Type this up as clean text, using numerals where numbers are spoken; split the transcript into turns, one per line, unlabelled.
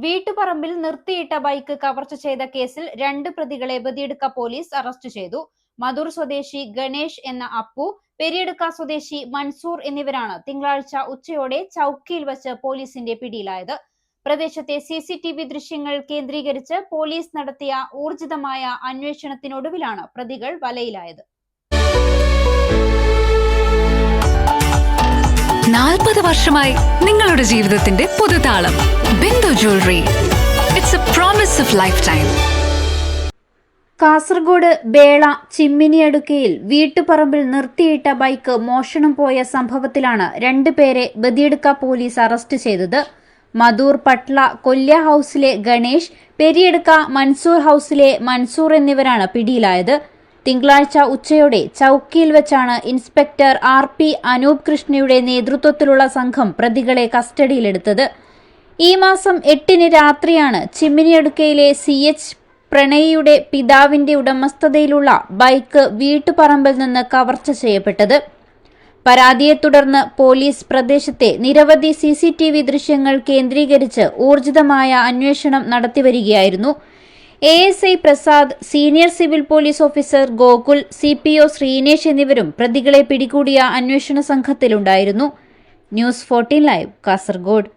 വീട്ടുപറമ്പിൽ നിർത്തിയിട്ട ബൈക്ക് കവർച്ച ചെയ്ത കേസിൽ 2 പ്രതികളെ ബദിയടുക്ക പോലീസ് അറസ്റ്റ് ചെയ്തു. മധൂർ സ്വദേശി ഗണേഷ് എന്ന അപ്പു, പെരിയടുക്ക സ്വദേശി മൻസൂർ എന്നിവരാണ് തിങ്കളാഴ്ച ഉച്ചയോടെ ചൌക്കിയിൽ വച്ച് പോലീസിന്റെ പിടിയിലായത്. പ്രദേശത്തെ സിസിടിവി ദൃശ്യങ്ങൾ കേന്ദ്രീകരിച്ച് പോലീസ് നടത്തിയ ഊർജിതമായ അന്വേഷണത്തിനൊടുവിലാണ് പ്രതികൾ വലയിലായത്.
40 വർഷമായി നിങ്ങളുടെ ജീവിതത്തിന്റെ പുതുതാളം. Bindu jewellery. It's a promise of life time.
Kasaragod Bela ചിമ്മിനിയടുക്കയിൽ വീട്ടുപറമ്പിൽ നിർത്തിയിട്ട ബൈക്ക് മോഷണം പോയ സംഭവത്തിലാണ് 2 പേരെ ബദിയടുക്ക പോലീസ് അറസ്റ്റ് ചെയ്തത്. മധൂർ പട്ല കൊല്യ ഹൌസിലെ ഗണേഷ്, പെരിയടുക്ക മൻസൂർ ഹൌസിലെ മൻസൂർ എന്നിവരാണ് പിടിയിലായത്. തിങ്കളാഴ്ച ഉച്ചയോടെ ചൌക്കിയിൽ വെച്ചാണ് ഇൻസ്പെക്ടർ RP അനൂപ് കൃഷ്ണയുടെ നേതൃത്വത്തിലുള്ള സംഘം പ്രതികളെ കസ്റ്റഡിയിലെടുത്തത്. ഈ മാസം 8-ന് രാത്രിയാണ് ചിമ്മിനിയടുക്കയിലെ CH പ്രണയിയുടെ പിതാവിന്റെ ഉടമസ്ഥതയിലുള്ള ബൈക്ക് വീട്ടുപറമ്പിൽ നിന്ന് കവർച്ച ചെയ്യപ്പെട്ടത്. പരാതിയെ തുടർന്ന് പോലീസ് പ്രദേശത്തെ നിരവധി CCTV ദൃശ്യങ്ങൾ കേന്ദ്രീകരിച്ച് ഊർജിതമായ അന്വേഷണം നടത്തിവരികയായിരുന്നു. ASI Prasad, senior civil police officer Gokul, CPO Sreenesh എന്നിവരും പ്രതികളെ പിടികൂടിയ അന്വേഷണ സംഘത്തിലുണ്ടായിരുന്നു. News 14 live, Kasaragod.